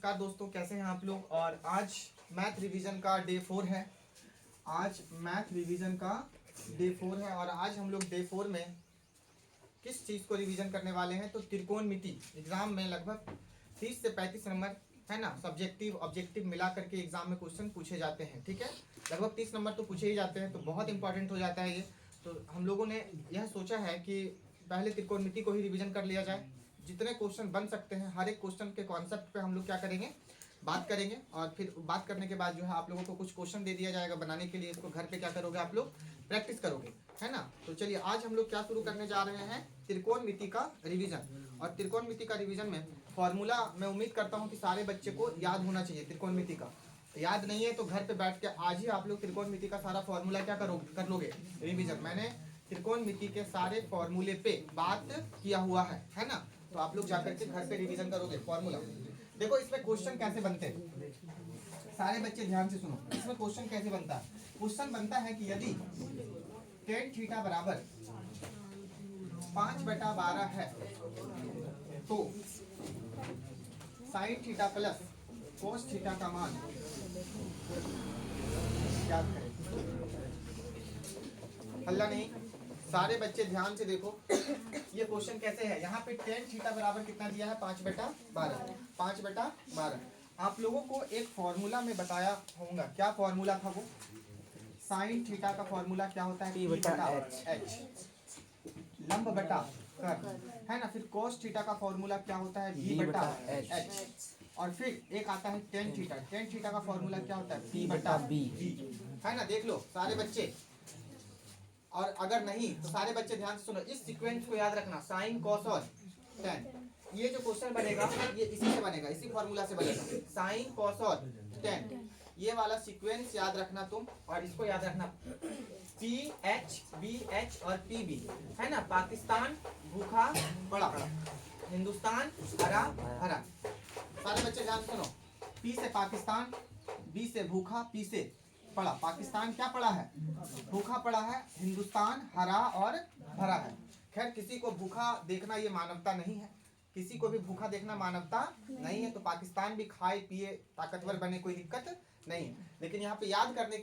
नमस्कार दोस्तों, कैसे हैं आप लोग। और आज मैथ रिवीजन का डे 4 है। आज मैथ रिवीजन का डे 4 है और आज हम लोग डे 4 में किस चीज़ को रिवीजन करने वाले हैं तो त्रिकोणमिति। एग्जाम में लगभग 30 से 35 नंबर है ना, सब्जेक्टिव ऑब्जेक्टिव मिला करके एग्जाम में क्वेश्चन पूछे जाते हैं। ठीक है, लगभग 30 नंबर तो पूछे ही जाते हैं, तो बहुत इंपॉर्टेंट हो जाता है ये। तो हम लोगों ने यह सोचा है कि पहले त्रिकोणमिति को ही रिवीजन कर लिया जाए। जितने क्वेश्चन बन सकते हैं हर एक क्वेश्चन के कॉन्सेप्ट पे हम लोग क्या करेंगे, बात करेंगे। और फिर बात करने के बाद जो है आप लोगों को कुछ क्वेश्चन दे दिया जाएगा बनाने के लिए। इसको घर पे क्या करोगे, आप लोग प्रैक्टिस करोगे, है ना। तो चलिए आज हम लोग क्या शुरू करने जा रहे हैं, त्रिकोणमिति का रिवीजन। और त्रिकोणमिति का रिवीजन में फॉर्मूला मैं उम्मीद करता हूँ कि सारे बच्चे को याद होना चाहिए। त्रिकोणमिति का याद नहीं है तो घर पे बैठ के आज ही आप लोग त्रिकोणमिति का सारा फॉर्मूला क्या करोगे, कर लोगे रिवीजन। मैंने त्रिकोणमिति के सारे फॉर्मूले पे बात किया हुआ है ना। तो आप लोग जाकर के घर पे रिवीजन करोगे फॉर्मूला। देखो इसमें क्वेश्चन कैसे बनते हैं, सारे बच्चे ध्यान से सुनो। इसमें क्वेश्चन कैसे बनता है, क्वेश्चन बनता है कि यदि tan थीटा बराबर 5/12 है तो sin theta plus cos theta का मान याद करें। हल्ला नहीं, सारे बच्चे ध्यान से देखो। ये क्वेश्चन कैसे है, यहाँ पे tan थीटा बराबर कितना दिया है, 5/12। 5/12 आप लोगों को एक फॉर्मूला में बताया होगा। क्या फॉर्मूला था वो, साइन थीटा का फॉर्मूला क्या होता है, P/H, लंब बटा कर्ल, है ना। फिर cos थीटा का फॉर्मूला क्या होता है, B/H। और फिर एक आता है tan थीटा। tan थीटा का फॉर्मूला क्या होता है, P/B, है ना। देख लो सारे बच्चे, और अगर नहीं तो सारे बच्चे ध्यान से सुनो। इस सीक्वेंस को याद रखना, साइन कॉस और tan। ये जो क्वेश्चन बनेगा ये इसी से बनेगा, इसी फॉर्मूला से बनेगा, साइन कॉस और tan। ये वाला सीक्वेंस याद रखना तुम, और इसको याद रखना PH, BH और PB, है ना। पाकिस्तान भूखा पड़ा, हिंदुस्तान हरा भरा। सारे बच्चे ध्यान से सुनो। P से पाकिस्तान, B से भूखा, P से पड़ा। पाकिस्तान क्या पड़ा है, भूखा पड़ा है। हिंदुस्तान हरा और भरा है। खैर किसी को भूखा देखना ये मानवता नहीं है, किसी को भी भूखा देखना मानवता नहीं है। तो पाकिस्तान भी खाए पिए ताकतवर बने, कोई दिक्कत नहीं। लेकिन यहाँ पे याद करने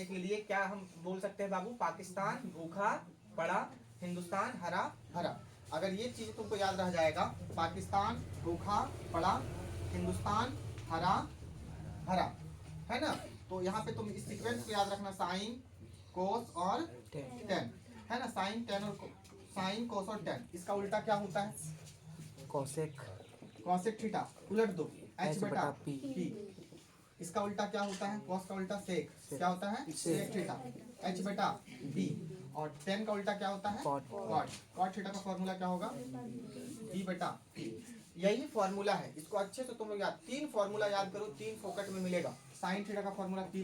के लिए क्या हम बोल सकते हैं बाबू, पाकिस्तान भूखा पड़ा, हिंदुस्तान हरा भरा। अगर ये चीज तुमको याद रह जाएगा, पाकिस्तान भूखा पड़ा, हिंदुस्तान हरा भरा, है ना। तो यहाँ पे तुम इस सीक्वेंस को याद रखना, साइन कोस और tan, है ना। साइन tan और साइन कोस और tan, इसका उल्टा क्या होता है, कॉसेक थीटा। उलट दो, H/P। इसका उल्टा क्या होता है, कॉस का उल्टा सेक, क्या होता है, सेक थीटा, H/B। और tan का उल्टा क्या होता है, कॉट थीटा का फॉर्मूला क्या होगा, B/P। यही फॉर्मूला है, इसको अच्छे से तुम लोग याद, 3 फॉर्मूला याद करो, 3 फोकट में मिलेगा। साइन थीटा का फॉर्मूला P/,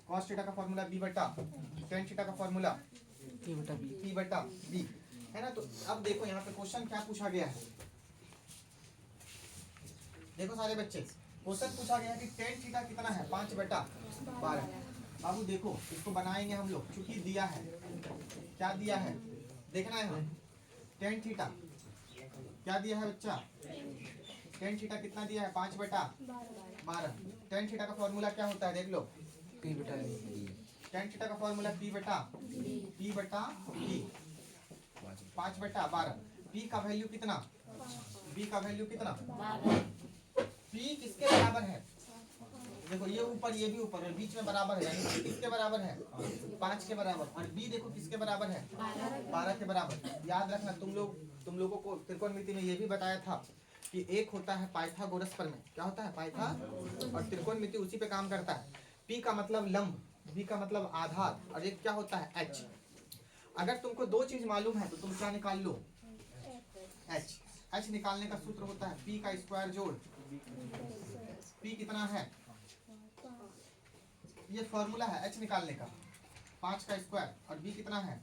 कॉस थीटा का फॉर्मूला B/, tan थीटा का फॉर्मूला P/B, है ना। तो अब देखो यहाँ पे क्वेश्चन क्या पूछा गया है। देखो सारे बच्चे, क्वेश्चन पूछा गया है कि tan थीटा कितना है, 5/12। बाबू देखो इसको बनाएंगे हम लोग, चूंकि दिया है, क्या दिया है देखना है हमें। tan थीटा क्या दिया है बच्चा, tan थीटा कितना दिया है, 5/12। tan थीटा का फॉर्मूला क्या होता है, देख लो, tan थीटा का फॉर्मूला P/B, 5/12। P का वैल्यू कितना, B का वैल्यू कितना, P किसके बराबर है, देखो ये ऊपर ये भी ऊपर और बीच में बराबर है, यानी किसके बराबर है, 5 के बराबर। और B देखो किसके बराबर है, 12 के बराबर। याद रखना तुम लोगों को त्रिकोणमिति में ये भी बताया था कि एक होता है पाइथागोरस प्रमेय। क्या होता है, पाइथा, और त्रिकोणमिति उसी पे काम करता है। P का मतलब लंब, B का मतलब आधार, और एक क्या होता है, H। अगर तुमको 2 चीज मालूम है तो तुम क्या निकाल लो, H निकालने का सूत्र होता है P का स्क्वायर जोड़ P कितना है, ये फॉर्मूला है H निकालने का, 5 का स्क्वायर, और B कितना है,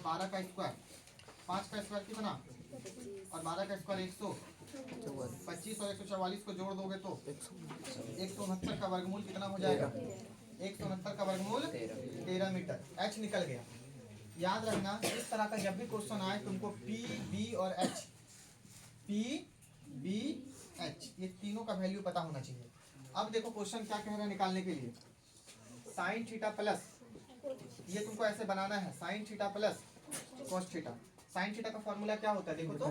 12 का स्क्वायर। 5 का स्क्वायर कितना, और 12 का स्क्वायर 125, और 144 को जोड़ दोगे तो 169 का वर्गमूल कितना हो जाएगा, 169 का वर्गमूल 13 मीटर। H निकल गया। याद रखना इस तरह का जब भी क्वेश्चन आए तुमको P, B और H, P, B एच, ये तीनों का वैल्यू पता होना चाहिए। अब देखो क्वेश्चन क्या कह रहा है निकालने के लिए, साइन थीटा प्लस, ये तुमको ऐसे बनाना है, sine theta plus cos theta. Sine theta का फॉर्मूला क्या होता है देखो तो,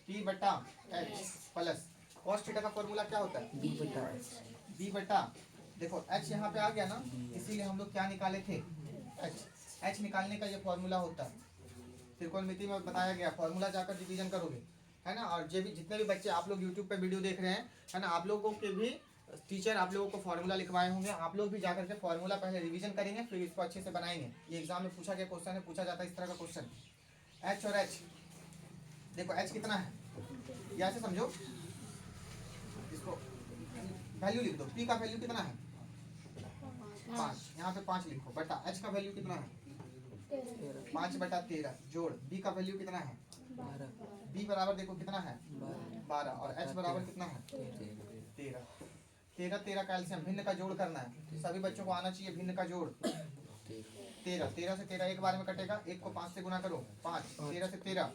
टी बटा एच प्लस कॉस थीटा का फॉर्मूला क्या होता है, बी बटा, देखो एच यहाँ पे आ गया ना, इसीलिए हम लोग क्या निकाले थे, एच। एच निकालने का ये फॉर्मूला होता है, त्रिकोणमिति में बताया गया, फॉर्मूला जाकर डिवीजन करोगे, है ना। और जो भी जितने भी बच्चे आप लोग यूट्यूब पे वीडियो देख रहे हैं, है ना, आप लोगों के भी टीचर आप लोगों को फॉर्मूला लिखवाए होंगे, आप लोग भी जाकर के फॉर्मूला पहले रिवीजन करेंगे, फिर इसको अच्छे से बनाएंगे। ये एग्जाम में पूछा गया क्वेश्चन है, पूछा जाता है इस तरह का क्वेश्चन। एच और एच, देखो एच कितना है, ये ऐसे समझो, इसको वैल्यू लिख दो, पी का वैल्यू कितना है 5, यहाँ पे 5 लिखो, बटा एच का वैल्यू कितना है 5 बटा 13, जोड़ बी का वैल्यू कितना है, बी बराबर देखो कितना है 12, और एच बराबर कितना है 13। 13 कैल्शियम, भिन्न का जोड़ करना है, सभी बच्चों को आना चाहिए भिन्न का जोड़। 13 से 13 एक बार में कटेगा, एक को 5 से गुना करो 5, 13 से 13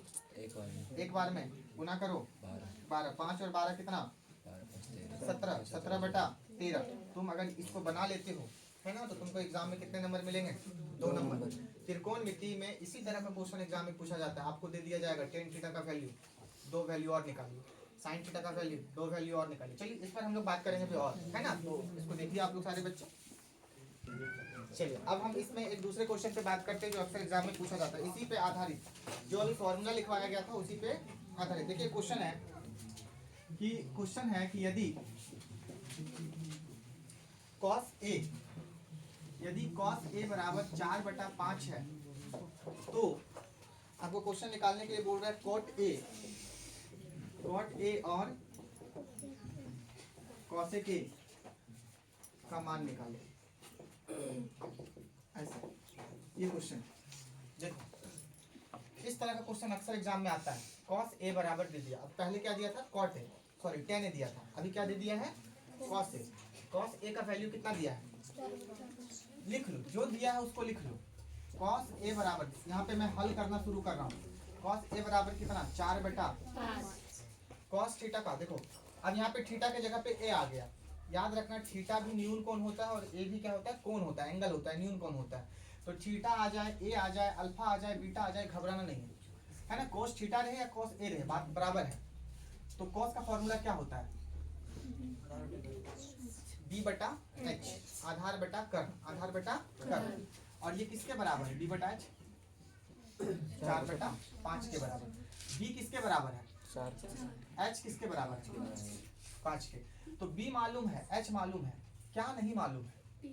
एक बार में गुना करो 12, 5 और 12 कितना 17, 17 बटा 13। तुम अगर इसको बना लेते हो, है ना, तो तुमको एग्जाम में कितने नंबर मिलेंगे 2 नंबर। त्रिकोणमिति में इसी तरह का क्वेश्चन एग्जाम में पूछा जाता है, आपको दे दिया जाएगा टेन थीटा का वैल्यू, 2 वैल्यू और निकालिए, साइन थीटा का वैल्यू 2 वैल्यू और निकालिए। चलिए इस पर हम लोग बात करेंगे फिर और, है ना, तो इसको देखिए आप लोग सारे बच्चे। चलिए अब हम इसमें एक दूसरे क्वेश्चन पे बात करते हैं जो अक्सर एग्जाम में पूछा जाता है, इसी पे आधारित, जो अभी फॉर्मूला लिखवाया गया था उसी पे आधारित। देखिए क्वेश्चन है कि यदि कॉस ए, यदि कॉस ए बराबर 4/5 है, तो आपको क्वेश्चन निकालने के लिए बोल रहा है कॉट ए और कॉसेक ए का मान निकालो, ऐसा ये क्वेश्चन। देखो इस तरह का क्वेश्चन अक्सर एग्जाम में आता है, कॉस ए बराबर दे दिया, अब पहले क्या दिया था कॉट ए, सॉरी टेन ए दिया था, अभी क्या दे दिया है कॉस ए। कॉस ए का वैल्यू कितना दिया है, लिख लो, जो दिया है उसको लिख लो। कॉस ए बराबर, यहाँ पे मैं हल करना शुरू कर रहा हूँ, कॉस ए बराबर कितना 4/5 कॉस थीटा का, देखो अब यहाँ पे थीटा के जगह पे ए आ गया, याद रखना थीटा भी न्यून कोण होता है और ए भी क्या होता है कोण होता है, एंगल होता है, न्यून कोण होता है। तो थीटा आ जाए, ए आ जाए, अल्फा आ जाए, बीटा आ जाए, घबराना नहीं है ना, कोस थीटा रहे या कोस ए रहे बात बराबर है। तो कॉस का फॉर्मूला क्या होता है बी बटा एच, आधार बटा कर्ण, आधार बटा कर्ण, और ये किसके बराबर है बी बटा एच 4/5 के बराबर। बी किसके बराबर है एच किसके बराबर है 5 के। तो बी मालूम है, एच मालूम है, क्या नहीं मालूम है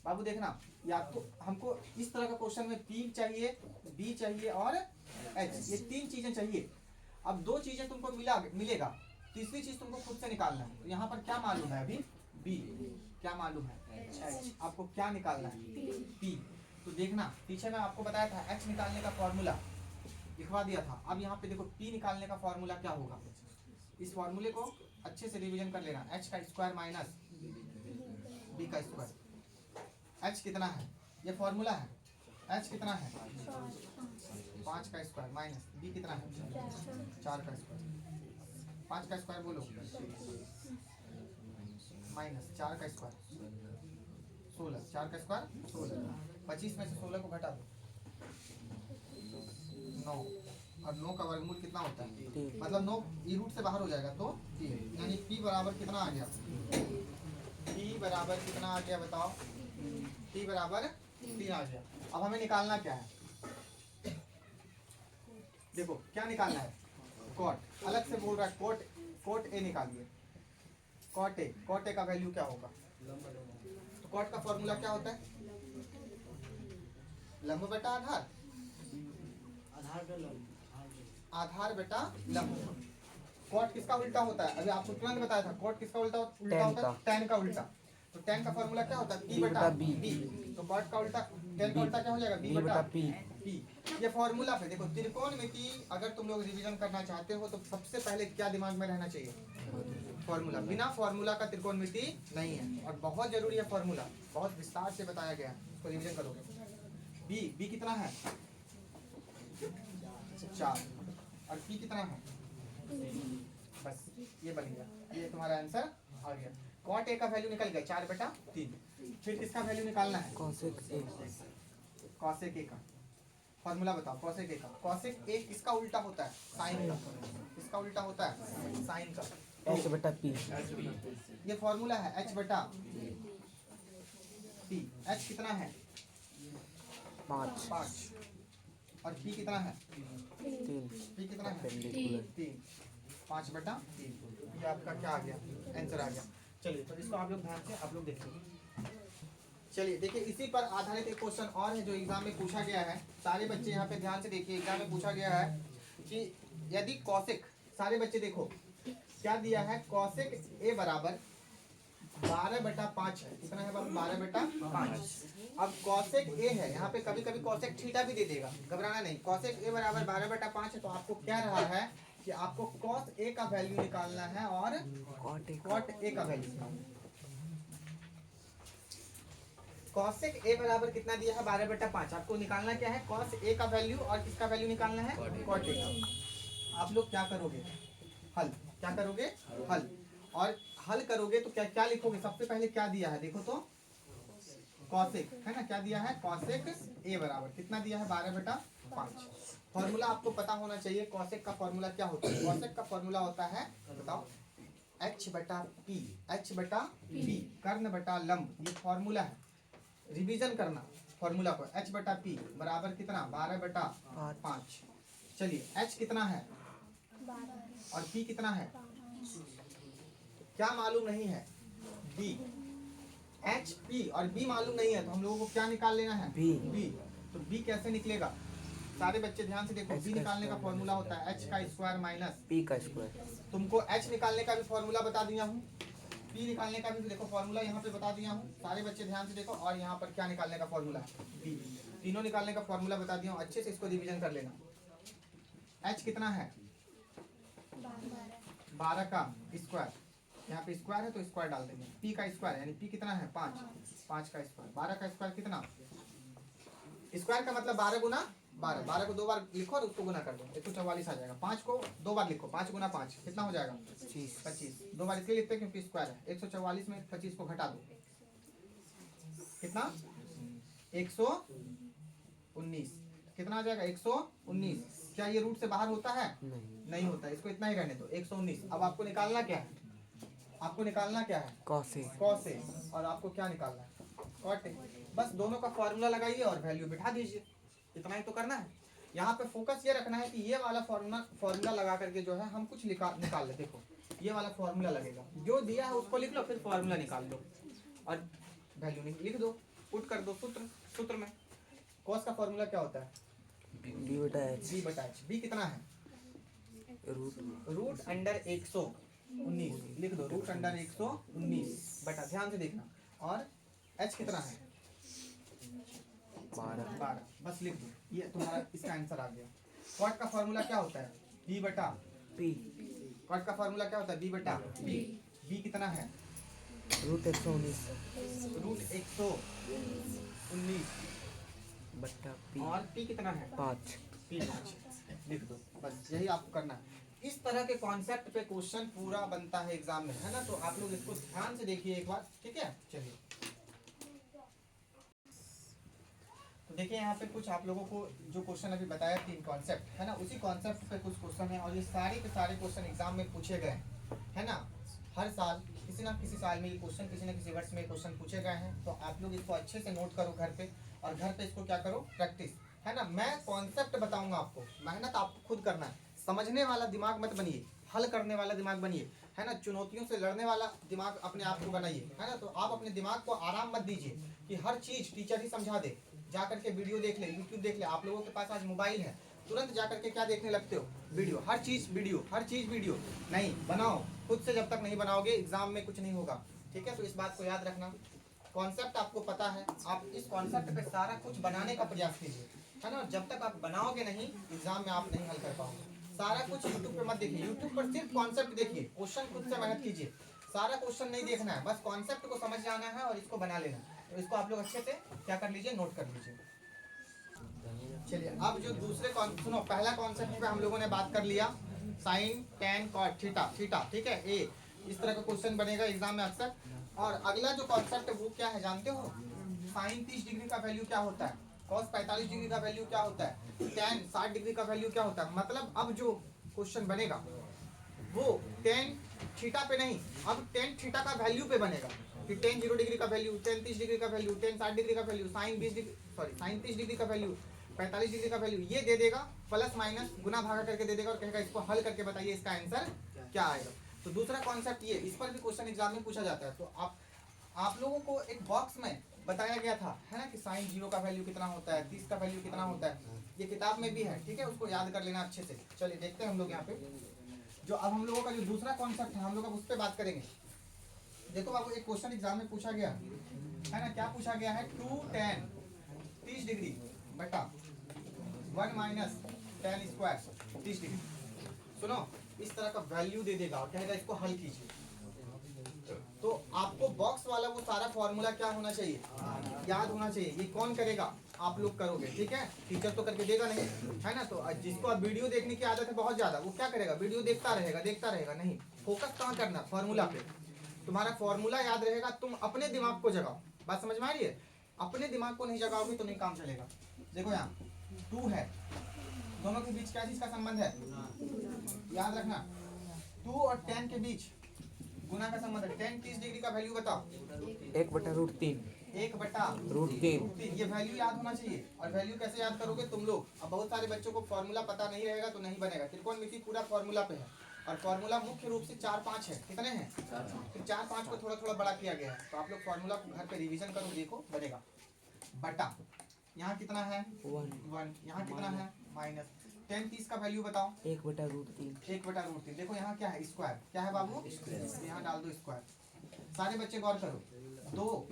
बाबू देखना, या तो हमको इस तरह का क्वेश्चन में पी चाहिए, बी चाहिए और एच, ये 3 चीजें चाहिए। अब 2 चीजें तुमको मिलेगा, तीसरी चीज तुमको खुद से निकालना है। तो यहाँ पर क्या मालूम है अभी बी, क्या मालूम है एच, आपको क्या निकालना है पी। तो देखना पीछे मैं आपको बताया था एच निकालने का फॉर्मूला लिखवा दिया था, अब यहाँ पे देखो पी निकालने का फॉर्मूला क्या होगा, इस फॉर्मूले को अच्छे से रिवीजन कर लेना, एच का स्क्वायर माइनस बी का स्क्वायर। एच कितना है, ये फॉर्मूला है, एच कितना है 5 का स्क्वायर माइनस बी कितना है 4 का स्क्वायर, 5 का स्क्वायर बोलो माइनस 4 का स्क्वायर 16, 4 का स्क्वायर 16, 25 में से 16 को घटा दो 9, और 9 का वर्गमूल कितना होता है, मतलब 9 ई रूट से बाहर हो जाएगा तो 3, यानी p बराबर कितना आ गया, p बराबर कितना आ गया बताओ, p बराबर 3 आ गया। अब हमें निकालना क्या है, देखो क्या निकालना है कॉट, अलग से बोल रहा है कॉट ए निकालिए, कॉट ए का वैल्यू क्या होगा, तो कॉट का फॉर्मूला क्या होता है लंब बटा आधार, आधार बेटा लंब। कॉट किसका उल्टा होता है, अभी आपको तुरंत बताया था कॉट किसका उल्टा होता है tan का उल्टा। तो tan का फॉर्मूला क्या होता है p बटा b, तो कॉट का उल्टा tan का उल्टा क्या हो जाएगा b बटा p। ये फॉर्मूला पे देखो, त्रिकोणमिति अगर तुम लोग रिवीजन करना चाहते हो तो सबसे पहले क्या दिमाग में रहना चाहिए फॉर्मूला, बिना फॉर्मूला का त्रिकोणमिति नहीं है, और बहुत जरूरी है फॉर्मूला, बहुत विस्तार से बताया गया है, उसको रिवीजन करोगे। बी कितना है 4 और p कितना है बस ये बन गया, ये तुम्हारा आंसर आ गया। कॉट ए का वैल्यू निकल गया 4/3। फिर किसका वैल्यू निकालना है? कॉसेक ए। कॉसेक ए का फॉर्मूला बताओ। कॉसेक ए का, कॉसेक ए किसका उल्टा होता है? साइन का। किसका उल्टा होता है? साइन का। h/p। ये फॉर्मूला है h/p। h कितना है? 5 और p कितना है? 3 p कितना है? 3। 5/3। ये आपका क्या आ गया? आंसर आ गया। चलिए तो इसको आप लोग ध्यान से आप लोग देखिए। चलिए देखिए, इसी पर आधारित एक क्वेश्चन और है जो एग्जाम में पूछा गया है। सारे बच्चे यहाँ पे ध्यान से देखिए, एग्जाम में पूछा गया है कि यदि कॉसेक, सारे बच्चे देखो क्या दिया है, कॉसेक ए बराबर 12/5 है। कितना है बाबू? 12/5। अब कॉसेक ए है, यहाँ पे कभी कभी कॉसेक थीटा भी दे देगा, घबराना नहीं। कॉसेक ए बराबर 12/5 है, तो आपको क्या रहा है कि आपको कॉस ए का वैल्यू निकालना है और कॉट ए का वैल्यू निकालना है। कॉसेक ए बराबर कितना दिया है? 12/5। आपको निकालना क्या है? कॉस ए का वैल्यू और किसका वैल्यू निकालना है? कॉट ए का। आप लोग क्या करोगे? हल। क्या करोगे? हल। और हल करोगे तो क्या क्या लिखोगे? सबसे पहले क्या दिया है देखो तो, कॉसेक है ना, क्या दिया है? कॉसेक ए बराबर कितना दिया है? 12/5। फॉर्मूला आपको पता होना चाहिए। कॉसेक का फॉर्मूला क्या होता है? कॉसेक का फॉर्मूला होता है, बताओ, h/p। h/p कर्ण/लंब, ये फॉर्मूला है। रिवीजन करना फॉर्मूला को। h/p बराबर कितना? 12/5। चलिए h कितना है और p कितना है? क्या मालूम नहीं है? b। h p और b मालूम नहीं है तो हम लोगों को क्या निकाल लेना है? b। तो b कैसे निकलेगा? सारे बच्चे ध्यान से देखो, b निकालने का फॉर्मूला होता है h का स्क्वायर माइनस p का स्क्वायर। तुमको h निकालने का भी फॉर्मूला बता दिया हूँ, p निकालने का भी देखो फॉर्मूला यहाँ पे बता दिया हूँ। सारे बच्चे ध्यान से देखो, और यहाँ पर क्या निकालने का फॉर्मूला है? b। तीनों निकालने का फॉर्मूला बता दिया हूँ, अच्छे से इसको रिवीजन कर लेना। h कितना है? 12 का स्क्वायर, यहाँ पे स्क्वायर है तो स्क्वायर डाल देंगे। p का स्क्वायर यानी p कितना है? 5 का स्क्वायर। 12 का स्क्वायर कितना? स्क्वायर का मतलब 12 गुना 12। 12 को 2 बार लिखो और उसको गुना कर दो, 144 आ जाएगा। 5 को 2 बार लिखो, 5 गुना 5 कितना हो जाएगा? 25। 2 बार इसलिए लिखते हैं क्योंकि स्क्वायर है। 144 में 25 को घटा दो, कितना? 119। कितना आ जाएगा? 119। क्या ये रूट से बाहर होता है? नहीं होता। इसको इतना ही रहने दो, 119। अब आपको निकालना क्या है? आपको निकालना क्या है? Cos A. Cos A. और आपको क्या निकालना है? Cot A. बस दोनों का फॉर्मूला लगाइए और वैल्यू बिठा दीजिए, इतना ही तो करना है। यहाँ पे फोकस ये रखना है कि ये वाला फॉर्मूला लगा करके जो है हम कुछ निकाल ले। देखो ये वाला फॉर्मूला लगेगा, जो दिया है उसको लिख लो, फिर फॉर्मूला निकाल लो और वैल्यू लिख दो, पुट कर दो सूत्र में। कॉस का फॉर्मूला क्या होता है? b/h। b कितना है? रूट अंडर 119 लिख दो, रूट अंडर 119 बटा, ध्यान से देखना। और h कितना है? 12। बस लिख दो, ये तुम्हारा इसका आंसर आ गया। कॉट का फॉर्मूला क्या होता है? b/p। कॉट का फॉर्मूला क्या होता है? b/p। b कितना है? रूट 119 बट्टा p। और p कितना है? 5। p 5 लिख दो, बस यही आपको करना है। इस तरह के कॉन्सेप्ट पे क्वेश्चन पूरा बनता है एग्जाम में, है ना। तो आप लोग इसको ध्यान से देखिए एक बार, ठीक है। चलिए तो देखिए यहाँ पे कुछ आप लोगों को जो क्वेश्चन अभी बताया, 3 कॉन्सेप्ट है ना, उसी कॉन्सेप्ट पे कुछ क्वेश्चन है। और ये सारे के सारे क्वेश्चन एग्जाम में पूछे गए हैं ना। हर साल किसी ना किसी साल में ये क्वेश्चन, किसी न किसी वर्ष में क्वेश्चन पूछे गए हैं। तो आप लोग इसको अच्छे से नोट करो घर पे, और घर पे इसको क्या करो? प्रैक्टिस, है ना। मैं कॉन्सेप्ट बताऊंगा आपको, मेहनत आपको खुद करना है। समझने वाला दिमाग मत बनिए, हल करने वाला दिमाग बनिए, है ना। चुनौतियों से लड़ने वाला दिमाग अपने आप को बनाइए, है ना। तो आप अपने दिमाग को आराम मत दीजिए कि हर चीज़ टीचर ही समझा दे। जा करके वीडियो देख ले, यूट्यूब देख ले। आप लोगों के पास आज मोबाइल है, तुरंत जा करके क्या देखने लगते हो? वीडियो। हर चीज़ वीडियो नहीं बनाओ। खुद से जब तक नहीं बनाओगे एग्जाम में कुछ नहीं होगा, ठीक है। तो इस बात को याद रखना। कॉन्सेप्ट आपको पता है, आप इस कॉन्सेप्ट पे सारा कुछ बनाने का प्रयास कीजिए, है ना। जब तक आप बनाओगे नहीं, एग्जाम में आप नहीं हल कर पाओगे। सारा कुछ यूट्यूब पे मत देखिए, यूट्यूब पर सिर्फ कॉन्सेप्ट देखिए, क्वेश्चन खुद से मेहनत कीजिए। सारा क्वेश्चन नहीं देखना है, बस कॉन्सेप्ट को समझ जाना है और इसको बना लेना है। तो इसको आप लोग अच्छे से क्या कर लीजिए? नोट कर लीजिए। चलिए अब जो दूसरे सुनो, पहला कॉन्सेप्ट पे हम लोगों ने बात कर लिया, sine tan cot theta theta, ठीक है ए। इस तरह का क्वेश्चन बनेगा एग्जाम में अक्सर। और अगला जो कॉन्सेप्ट है वो क्या है जानते हो? साइन 30 डिग्री का वैल्यू क्या होता है, कॉस 45 डिग्री का वैल्यू क्या होता है, टेन 60 डिग्री का वैल्यू क्या होता है। मतलब अब जो क्वेश्चन बनेगा वो टेन थीटा पे नहीं, अब टेन थीटा का वैल्यू पे बनेगा कि टेन 0 डिग्री का वैल्यू, टेन 30 डिग्री का वैल्यू, टेन 60 डिग्री का value, sine 20 degree sorry sine 30 degree का वैल्यू, 45 डिग्री का वैल्यू, ये दे देगा, प्लस माइनस गुना भागा करके दे देगा और कहेगा इसको हल करके बताइए इसका आंसर क्या आएगा। तो दूसरा कॉन्सेप्ट ये, इस पर भी क्वेश्चन एग्जाम में पूछा जाता है। तो आप लोगों को एक बॉक्स में बताया गया था है ना कि साइन 0 का वैल्यू कितना होता है, 30 का वैल्यू कितना होता है, ये किताब में भी है, ठीक है, उसको याद कर लेना अच्छे से। चलिए देखते हैं हम लोग यहाँ पे जो अब हम लोगों का जो दूसरा कॉन्सेप्ट है हम लोग अब उस पर बात करेंगे। देखो बाबू एक क्वेश्चन एग्जाम में पूछा गया है ना, क्या पूछा गया है, 2 tan 30 डिग्री बटा 1 माइनस टेन स्क्वायर 30 डिग्री। सुनो, इस तरह का वैल्यू दे देगा और कहेगा इसको हल कीजिए। तो आपको बॉक्स वाला वो सारा फॉर्मूला क्या होना चाहिए, याद होना चाहिए। ये कौन करेगा, आप लोग करोगे, ठीक है, टीचर तो करके देगा नहीं, है ना। तो जिसको अब वीडियो देखने की आदत है बहुत ज्यादा, वो क्या करेगा, वीडियो देखता रहेगा नहीं, फोकस कहाँ करना, फॉर्मूला पे। तुम्हारा फॉर्मूला याद रहेगा, तुम अपने दिमाग को जगाओ। बात समझ में आ रही है? अपने दिमाग को नहीं जगाओगे तो नहीं काम चलेगा। देखो यहाँ 2 है, दोनों के बीच क्या चीज का संबंध है, याद रखना, 2 और 10 के बीच गुना का संबंध है। 10 30 डिग्री का वैल्यू बताओ, 1/√3 1/√3। ये वैल्यू याद होना चाहिए। और वैल्यू कैसे याद करोगे तुम लोग, अब बहुत सारे बच्चों को फॉर्मूला पता नहीं रहेगा तो नहीं बनेगा। त्रिकोणमिति पूरा फॉर्मूला पे है और फॉर्मूला मुख्य रूप से 4-5 है। कितने हैं, फिर 4-5 को थोड़ा थोड़ा बड़ा किया गया है। तो आप लोग फॉर्मूला को घर पे रिवीजन करो, देखो बनेगा। बटा यहाँ कितना है 1, यहाँ कितना है माइनस 10 30 का वैल्यू बताओ, 1/√3 1/√3। देखो यहाँ क्या है, स्क्वायर, क्या है बाबू, यहाँ डाल दो स्क्वायर। सारे बच्चे गौर करो, 2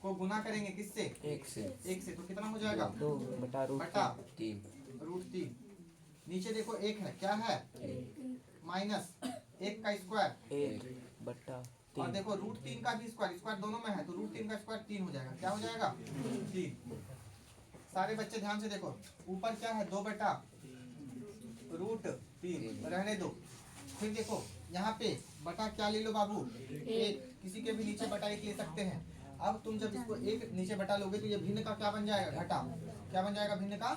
को गुना करेंगे किससे, 1 से, तो कितना हो जाएगा, 2/√3 √3। नीचे देखो 1 है, क्या है, माइनस 1 का स्क्वायर, 1/3 और देखो √3 का भी स्क्वायर दोनों में है, तो √3 का स्क्वायर 3 हो जाएगा। क्या हो जाएगा, 3। सारे बच्चे ध्यान से देखो, ऊपर क्या है, 2/√3 रहने दो। फिर देखो यहाँ पे बटा क्या ले लो बाबू, 1, किसी के भी नीचे बटा 1 ले सकते हैं। अब तुम जब इसको 1 नीचे बटा लोगे तो ये भिन्न का क्या बन जाएगा, घटा। क्या बन जाएगा भिन्न का,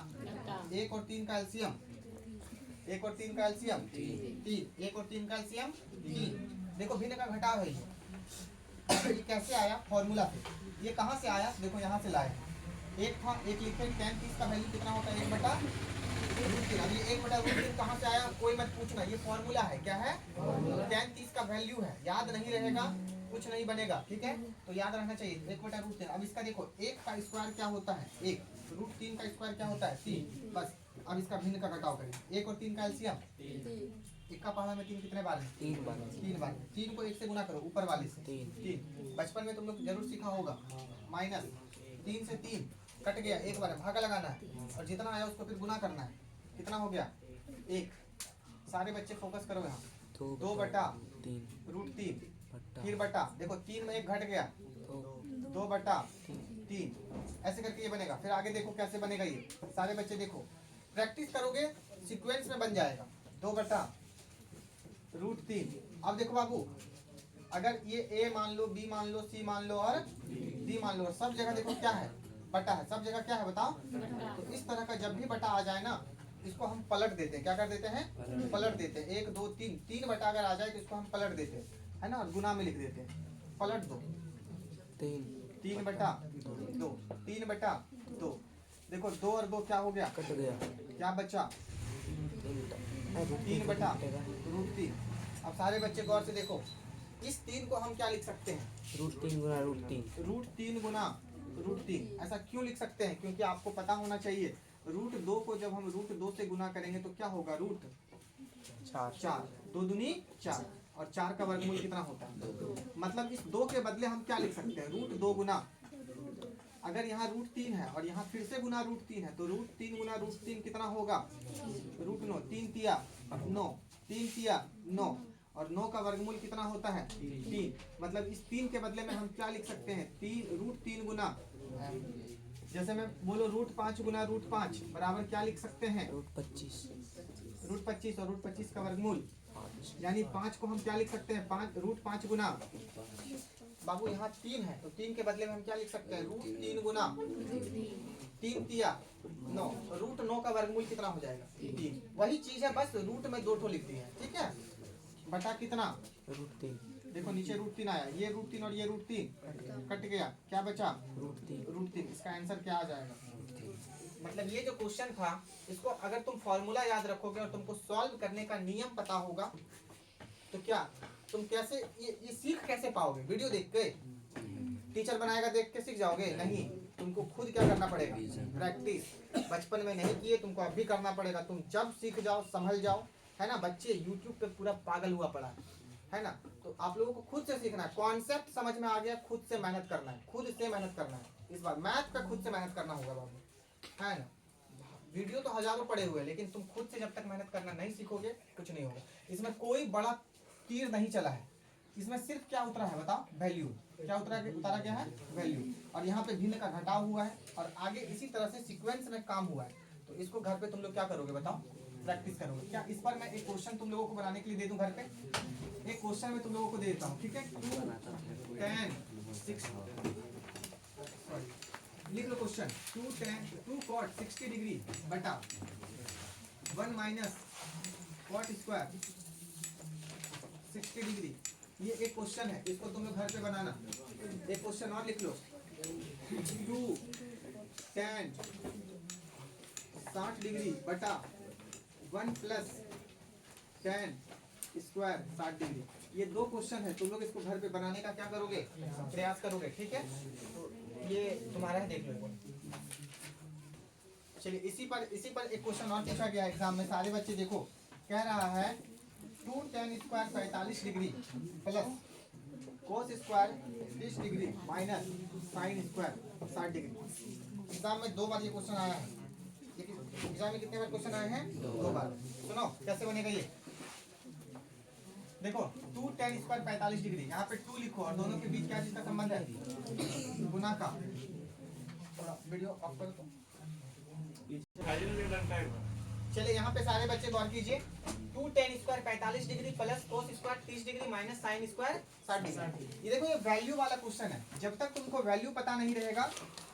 1 और 3 का एलसीएम, 1 और 3 का एलसीएम 3, 1 और 3 का एलसीएम 3। देखो भिन्न का घटाव है ये कैसे आया, फॉर्मूला से। ये कहाँ से आया, देखो यहाँ से लाया, 1 था, 1 लिखे, 10 30 का वैल्यू कितना होता है, 1/√3। अब ये 1/√3 कहाँ से आया, कोई मत पूछना, ये फॉर्मूला है। क्या है, 10 30 का वैल्यू है, याद नहीं रहेगा कुछ नहीं बनेगा, ठीक है। तो याद रहना चाहिए 1/√3। अब इसका देखो 1 का स्क्वायर क्या होता है, 1, √3 का स्क्वायर क्या होता है, 3। बस अब इसका भिन्न का घटाव करें, 1 और 3 का एलसीएम, 1 का पहाड़ा में 3 कितने बार है, 3 बार। 3 बार। 3 को 1 से गुना करो, ऊपर वाले से 3। बचपन में तुम लोग जरूर सीखा होगा, माइनस 3 से 3 कट गया, 1 बार भागा लगाना है और जितना आया उसको फिर गुना करना है। कितना हो गया, 1। सारे बच्चे फोकस करो यहाँ, 2/√3 फिर बटा, देखो 3 में 1 घट गया, 2/3। ऐसे करके ये बनेगा। फिर आगे देखो कैसे बनेगा ये, सारे बच्चे देखो, प्रैक्टिस करोगे सीक्वेंस में बन जाएगा, 2/√3। अब देखो बाबू, अगर ये A मान लो, B मान लो, C मान लो और D मान लो, सब जगह देखो क्या है, बटा है, सब जगह क्या है बताओ। तो इस तरह का जब भी बटा आ जाए ना, इसको हम पलट देते हैं। क्या कर देते हैं, पलट देते हैं। 1 2 3 3 बटा अगर आ जाए तो इसको हम पलट देते हैं, है ना, और गुना में लिख देते हैं। पलट दो, 3/2, 3/2। देखो 2 और 2 क्या हो गया, कट गया, क्या बचा, 3/√3। अब सारे बच्चे गौर से देखो, इस 3 को हम क्या लिख सकते हैं, √3 गुना √3 √3 गुना √3। ऐसा क्यों लिख सकते हैं, क्योंकि आपको पता होना चाहिए √2 को जब हम √2 से गुना करेंगे तो क्या होगा, √4, 2 दूनी 4, और 4 का वर्गमूल कितना होता है। मतलब इस 2 के बदले हम क्या लिख सकते हैं, √2 गुना, अगर यहाँ √3 है और यहाँ फिर से गुना √3 है तो √3 गुना √3 कितना होगा, √9, 3 तिया 9, 3 तिया 9, और 9 का वर्गमूल कितना होता है, 3। मतलब इस 3 के बदले में हम क्या लिख सकते हैं, √3 गुना, जैसे मैं बोलो √5 गुना √5 बराबर क्या लिख सकते हैं, √25। √25 और √25 का वर्गमूल यानी 5 को हम क्या लिख सकते हैं, 5 गुना बाबू यहाँ 3 है तो 3 के बदले में हम क्या लिख सकते हैं, √3 गुना 3 तिया 9, √9 का वर्गमूल कितना हो जाएगा 3। वही चीज है बस रूट में 2 ठो लिख दी है, ठीक है। बटा कितना √3 देखो नीचे √3 आया, ये √3 और ये √3 कट गया, क्या बचा √3। इसका आंसर क्या आ जाएगा। मतलब ये जो क्वेश्चन था इसको अगर तुम फॉर्मूला याद रखोगे और तुमको सॉल्व करने का नियम पता होगा तो क्या तुम कैसे ये सीख कैसे पाओगे, वीडियो देख के टीचर बनाएगा देख के सीख जाओगे, नहीं तुमको खुद क्या करना पड़ेगा, प्रैक्टिस। बचपन में नहीं किए तुमको अब भी करना पड़ेगा, तुम जब सीख जाओ समझ जाओ, है ना। बच्चे यूट्यूब पे पूरा पागल हुआ पड़ा है ना, तो आप लोगों को खुद से सीखना है, कॉन्सेप्ट समझ में आ गया, खुद से मेहनत करना है, खुद से मेहनत करना है। इस बार मैथ पे खुद से मेहनत करना होगा बाबू, है ना। वीडियो तो हजारों पड़े हुए हैं लेकिन तुम खुद से जब तक मेहनत करना नहीं सीखोगे कुछ नहीं होगा। इसमें कोई बड़ा तीर नहीं चला है, इसमें सिर्फ क्या उतरा है बताओ, वैल्यू। क्या उतारा क्या है, वैल्यू। और यहाँ पे भिन्न का घटाव हुआ है और आगे इसी तरह से सीक्वेंस में काम हुआ है। तो इसको घर पे तुम लोग क्या करोगे बताओ, प्रैक्टिस करोगे। क्या इस पर मैं एक क्वेश्चन तुम लोगों को बनाने के लिए दे दूं घर पे, एक क्वेश्चन में तुम लोगों को दे देता हूँ, ठीक है। 2 tan 6 लिख लो क्वेश्चन, 2 cot 60 डिग्री बटा 1 माइनस cot स्क्वायर 60 डिग्री। ये एक क्वेश्चन है, इसको तुम लोग घर पे बनाना। एक क्वेश्चन और लिख लो, 2 tan 60 डिग्री बटा 1 प्लस tan स्क्वायर 60 डिग्री। ये 2 क्वेश्चन है, तुम लोग इसको घर पे बनाने का क्या करोगे, प्रयास करोगे, ठीक है। तो ये तुम्हारा है, देख लो। चलिए इसी पर एक क्वेश्चन और पूछा गया एग्जाम में, सारे बच्चे देखो। कह रहा है 2 tan square 45 degree plus cos square 30 degree minus sin square 60 degree. Exam में 2 बार ये क्वेश्चन आया है। एग्जाम में कितने बार क्वेश्चन आए हैं, 2 बार। सुनो कैसे बनेगा ये, देखो 2 tan स्क्वायर 45 डिग्री, यहाँ पे 2 लिखो और दोनों के बीच क्या चीज का संबंध है, गुना का। थोड़ा वीडियो ऑफ कर दो। चलिए यहाँ पे सारे बच्चे गौर कीजिए, 2 tan square 45 degree plus cos square 30 degree minus sin square 60 degree. ये देखो ये वैल्यू वाला क्वेश्चन है, जब तक तुमको वैल्यू पता नहीं रहेगा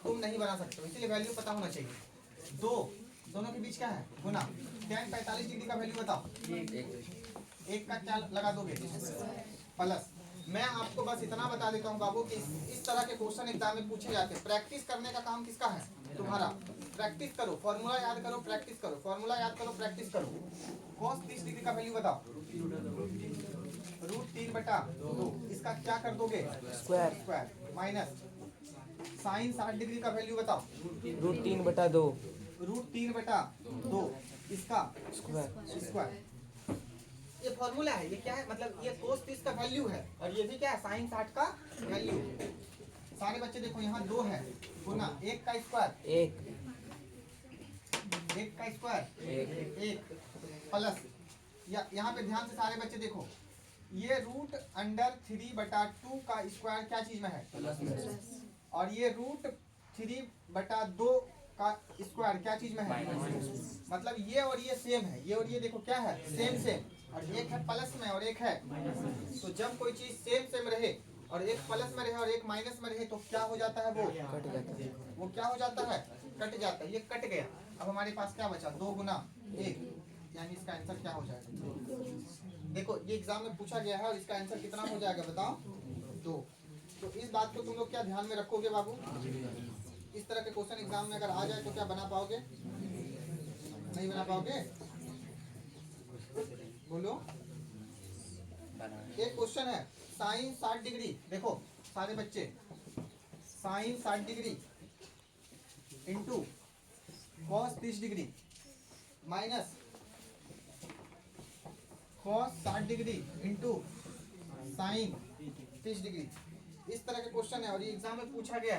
तुम नहीं बना सकते हो, इसीलिए वैल्यू पता होना चाहिए। दोनों के बीच क्या है, गुना। tan 45 डिग्री का वैल्यू बताओ, एक का क्या लगा दोगे, प्लस। मैं आपको बस इतना बता देता हूँ बाबू कि इस तरह के क्वेश्चन एग्जाम में पूछे जाते हैं। प्रैक्टिस करने का काम किसका है, तुम्हारा। प्रैक्टिस करो, फॉर्मूला याद करो, प्रैक्टिस करो, फॉर्मूला याद करो, प्रैक्टिस करो। cos 30 डिग्री का वैल्यू बताओ, √3 बटा 2, इसका क्या कर दोगे, स्क्वायर माइनस sin 60 डिग्री का वैल्यू बताओ, √3 बटा 2, √3 बटा 2, इसका स्क्वायर। ये फॉर्मूला है, ये क्या है, मतलब ये cos 30 का वैल्यू है और ये भी क्या है, sin 60 का वैल्यू। सारे बच्चे देखो यहाँ 2 है गुना 1 का स्क्वायर 1 का स्क्वायर 1 प्लस, यहाँ पे ध्यान से सारे बच्चे देखो, ये √3 बटा 2 का स्क्वायर क्या चीज में है, और ये √3 बटा 2 का स्क्वायर क्या चीज में है, मतलब ये और ये सेम है, ये और ये देखो क्या है, सेम। और एक है प्लस में और एक है, तो जब कोई चीज सेम रहे और एक प्लस में रहे और एक माइनस में रहे तो क्या हो जाता है, वो कट जाता है। वो क्या हो जाता है, कट जाता है। ये कट गया, अब हमारे पास क्या बचा, 2 गुना 1, यानी इसका आंसर क्या हो जाएगा। देखो ये एग्जाम में पूछा गया है और इसका आंसर कितना हो जाएगा बताओ, 2। तो इस बात को तुम लोग क्या ध्यान में रखोगे बाबू, इस तरह के क्वेश्चन एग्जाम में अगर आ जाए तो क्या बना पाओगे, नहीं बना पाओगे, बोलो। एक क्वेश्चन है sin 60 डिग्री, देखो सारे बच्चे, sin 60 degree into cos 30 degree minus cos 60 degree into sin 30 degree. इस तरह के क्वेश्चन है और ये एग्जाम में पूछा गया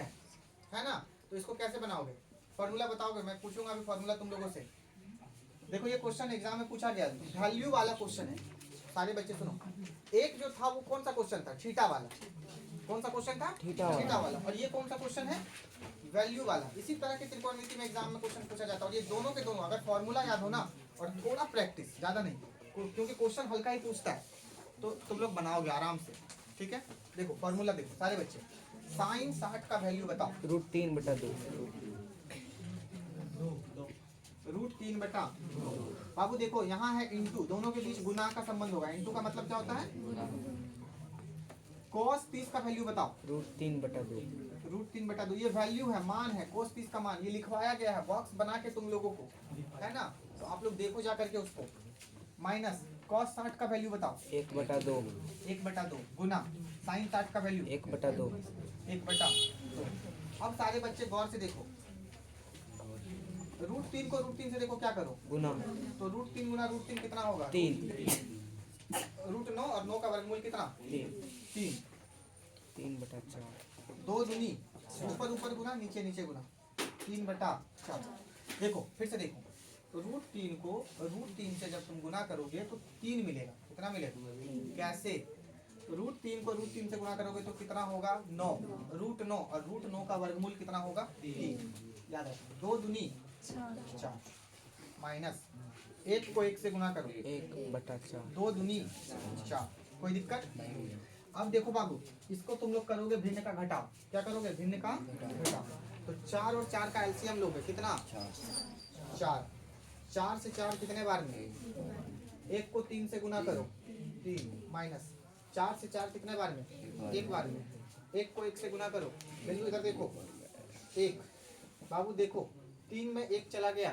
है ना। तो इसको कैसे बनाओगे, फॉर्मूला बताओगे, मैं पूछूंगा अभी फॉर्मूला तुम लोगों से। देखो ये क्वेश्चन एग्जाम में पूछा गया, वैल्यू वाला क्वेश्चन है। सारे बच्चे सुनो, एक जो था वो कौन सा क्वेश्चन था, थीटा वाला। कौन सा क्वेश्चन था, थीटा वाला। और ये कौन सा क्वेश्चन है, वैल्यू वाला। इसी तरह के त्रिकोणमिति में एग्जाम में क्वेश्चन पूछा जाता है और ये दोनों के दोनों अगर फॉर्मूला याद हो ना और थोड़ा प्रैक्टिस, ज़्यादा नहीं, क्योंकि क्वेश्चन हल्का ही पूछता है, तो तुम लोग बनाओगे आराम से, ठीक है। देखो फॉर्मूला देखो सारे बच्चे, साइन 60 का वैल्यू बताओ। √3/2 रूट 3/2। बाबू देखो यहाँ है इंटू, दोनों के बीच गुना का संबंध होगा। इंटू का मतलब क्या होता है? cos 30 का वैल्यू बताओ। √3/2 √3/2 ये वैल्यू है, मान है, cos 30 का मान, ये लिखवाया गया है बॉक्स बना के तुम लोगों को, है ना। तो आप लोग देखो जा करके उसको। माइनस cos 60 का वैल्यू बताओ। 1/2 1/2 गुना साइन 60 का वैल्यू 1/2 1/2। अब सारे बच्चे गौर से देखो, √3 को √3 से देखो क्या करो, गुना तो √3 गुना √3 कितना होगा? 3 √9 और 9 का वर्गमूल कितना? 3। 3/4 2 दूनी ऊपर ऊपर गुना, नीचे नीचे गुना, 3/4। देखो फिर से देखो, तो √3 को √3 से जब तुम गुना करोगे तो 3 मिलेगा। कितना मिलेगा? कैसे? तो √3 को √3 से गुना करोगे तो कितना होगा? 9। √9 और √9 का वर्गमूल कितना होगा? 3। याद रखो, 2 दूनी 4 माइनस 1 को 1 से गुना करो, 1/4 2 दूनी 4। कोई दिक्कत? अब देखो बाबू, इसको तुम लोग करोगे भिन्न का घटाव। क्या करोगे? भिन्न का घटाव। तो 4 और 4 का एलसीएम लोगे, कितना? 4। 4 से 4 कितने बार में? 1 को 3 से गुना करो, 3 माइनस 4 से 4 कितने बार में? 1 बार में। 1 को 1 से गुना करो, बिल्कुल इधर देखो, 1। बाबू देखो 3 में 1 चला गया,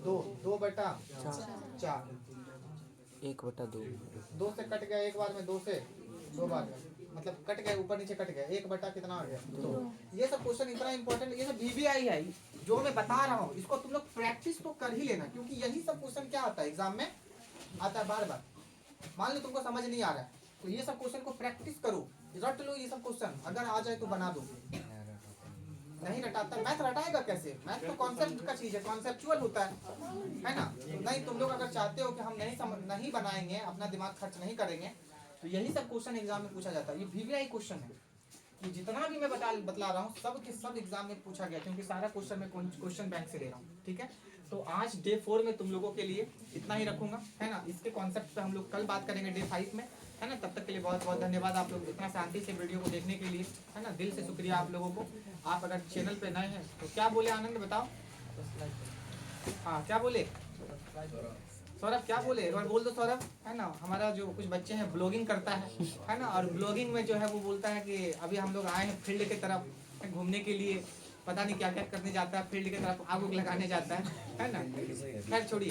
2/4 1/2 2 से कट गया एक बार में, 2 से 2 बार में, मतलब कट गया, ऊपर नीचे कट गया, 1 कितना आ गया? 2। ये सब क्वेश्चन इतना इंपॉर्टेंट, ये सब VBI है जो मैं बता रहा हूँ, इसको तुम लोग प्रैक्टिस तो कर ही लेना, क्योंकि यही सब क्वेश्चन क्या आता है एग्जाम में, आता है बार बार। मान लो तुमको समझ नहीं आ रहा है, तो ये सब क्वेश्चन को प्रैक्टिस करो, रट लो ये सब क्वेश्चन, अगर आ जाए तो बना दो। नहीं रटाता, मैथ रटाएगा कैसे? मैथ तो कॉन्सेप्ट का चीज है, कॉन्सेप्चुअल होता है ना। नहीं, तुम लोग अगर चाहते हो कि हम नहीं बनाएंगे, अपना दिमाग खर्च नहीं करेंगे, तो यही सब क्वेश्चन एग्जाम में पूछा जाता है। ये VBI क्वेश्चन है, कि जितना भी मैं बतला रहा हूँ सब के सब एग्जाम में पूछा गया, क्योंकि सारा क्वेश्चन मैं क्वेश्चन बैंक से ले रहा हूँ, ठीक है। तो आज डे 4 में तुम लोगों के लिए इतना ही रखूंगा, है ना। इसके कॉन्सेप्ट पे हम लोग कल बात करेंगे डे 5 में, है ना। तब तक के लिए बहुत बहुत धन्यवाद आप लोग इतना शांति से वीडियो को देखने के लिए, है ना। दिल से शुक्रिया आप लोगों को। आप अगर चैनल पे नए हैं तो क्या बोले आनंद, बताओ। हाँ क्या बोले सौरभ, क्या बोले? एक बार बोल दो सौरभ, है ना। हमारा जो कुछ बच्चे हैं ब्लॉगिंग करता है ना, और ब्लॉगिंग में जो है वो बोलता है कि अभी हम लोग आए हैं फील्ड की तरफ घूमने के लिए, पता नहीं क्या क्या करने जाता है, फील्ड की तरफ आग उग लगाने जाता है ना। खैर छोड़िए।